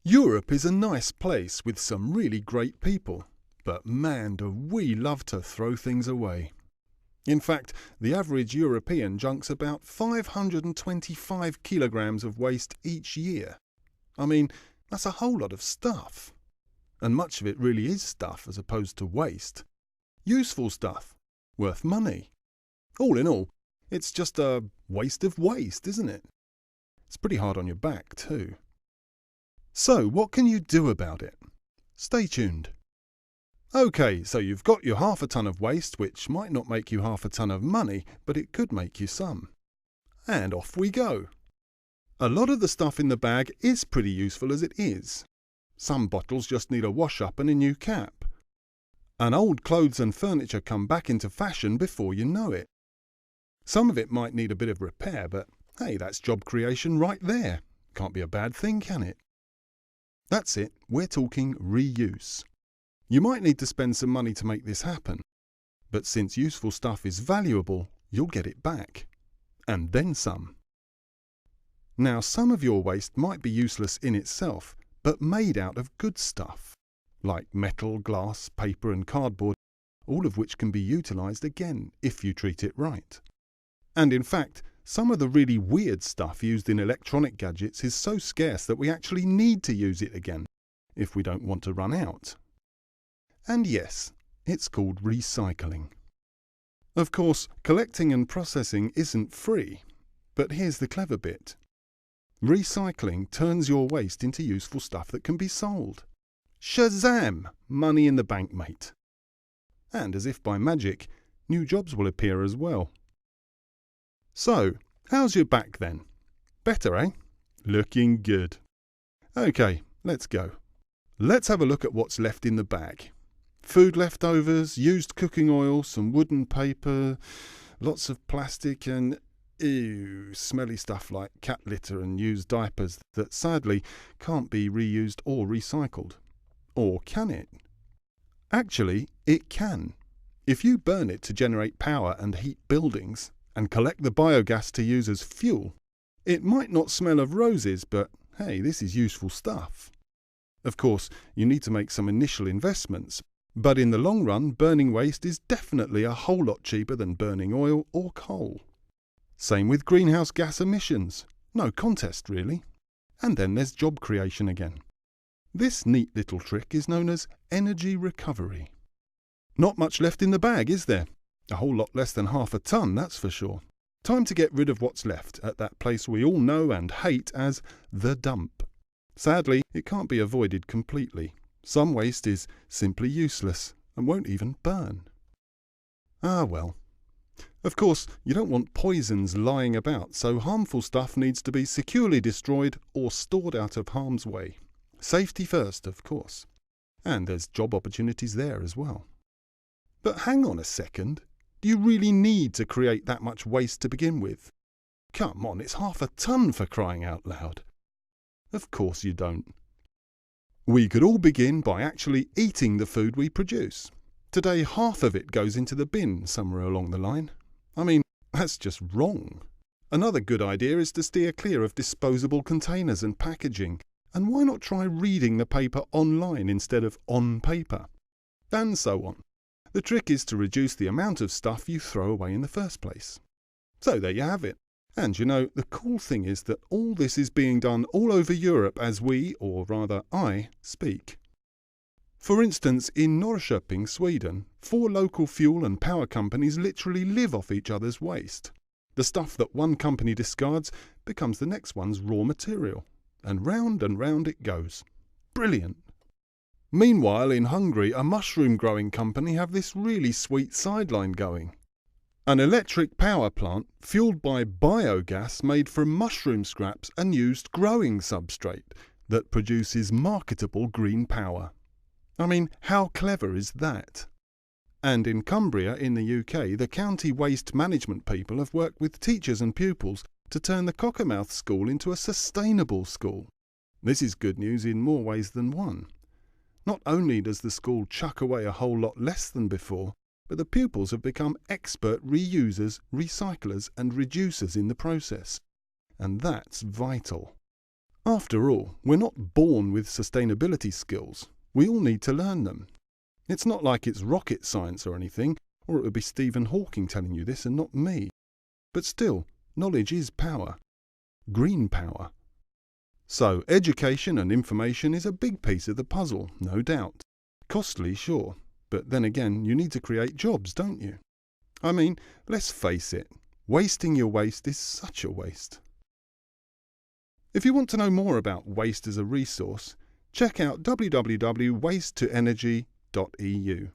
Europe is a nice place with some really great people, but man, do we love to throw things away. In fact, the average European junks about 525 kilograms of waste each year. I mean, that's a whole lot of stuff. And much of it really is stuff as opposed to waste. Useful stuff, worth money. All in all, it's just a waste of waste, isn't it? It's pretty hard on your back too. So, what can you do about it? Stay tuned. OK, so you've got your half a tonne of waste, which might not make you half a tonne of money, but it could make you some. And off we go. A lot of the stuff in the bag is pretty useful as it is. Some bottles just need a wash-up and a new cap. And old clothes and furniture come back into fashion before you know it. Some of it might need a bit of repair, but hey, that's job creation right there. Can't be a bad thing, can it? That's it, we're talking reuse. You might need to spend some money to make this happen, but since useful stuff is valuable, you'll get it back. And then some. Now, some of your waste might be useless in itself, but made out of good stuff, like metal, glass, paper and cardboard, all of which can be utilised again if you treat it right. And in fact, some of the really weird stuff used in electronic gadgets is so scarce that we actually need to use it again, if we don't want to run out. And yes, it's called recycling. Of course, collecting and processing isn't free, but here's the clever bit. Recycling turns your waste into useful stuff that can be sold. Shazam! Money in the bank, mate. And as if by magic, new jobs will appear as well. So, how's your back then? Better, eh? Looking good. OK, let's go. Let's have a look at what's left in the bag. Food leftovers, used cooking oil, some wooden paper, lots of plastic and smelly stuff like cat litter and used diapers that sadly can't be reused or recycled. Or can it? Actually, it can. If you burn it to generate power and heat buildings, and collect the biogas to use as fuel, it might not smell of roses, but hey, this is useful stuff. Of course, you need to make some initial investments, but in the long run, burning waste is definitely a whole lot cheaper than burning oil or coal. Same with greenhouse gas emissions. No contest, really. And then there's job creation again. This neat little trick is known as energy recovery. Not much left in the bag, is there? A whole lot less than half a tonne, that's for sure. Time to get rid of what's left at that place we all know and hate as the dump. Sadly, it can't be avoided completely. Some waste is simply useless and won't even burn. Ah well. Of course, you don't want poisons lying about, so harmful stuff needs to be securely destroyed or stored out of harm's way. Safety first, of course. And there's job opportunities there as well. But hang on a second. Do you really need to create that much waste to begin with? Come on, it's half a tonne for crying out loud. Of course you don't. We could all begin by actually eating the food we produce. Today, half of it goes into the bin somewhere along the line. I mean, that's just wrong. Another good idea is to steer clear of disposable containers and packaging. And why not try reading the paper online instead of on paper? And so on. The trick is to reduce the amount of stuff you throw away in the first place. So there you have it. And you know, the cool thing is that all this is being done all over Europe as we, or rather I, speak. For instance, in Norrköping, Sweden, 4 local fuel and power companies literally live off each other's waste. The stuff that one company discards becomes the next one's raw material. And round it goes. Brilliant. Meanwhile, in Hungary, a mushroom growing company have this really sweet sideline going. An electric power plant fueled by biogas made from mushroom scraps and used growing substrate that produces marketable green power. I mean, how clever is that? And in Cumbria in the UK, the county waste management people have worked with teachers and pupils to turn the Cockermouth School into a sustainable school. This is good news in more ways than one. Not only does the school chuck away a whole lot less than before, but the pupils have become expert reusers, recyclers and reducers in the process. And that's vital. After all, we're not born with sustainability skills. We all need to learn them. It's not like it's rocket science or anything, or it would be Stephen Hawking telling you this and not me. But still, knowledge is power. Green power. So, education and information is a big piece of the puzzle, no doubt. Costly, sure, but then again, you need to create jobs, don't you? I mean, let's face it, wasting your waste is such a waste. If you want to know more about waste as a resource, check out www.wastetoenergy.eu.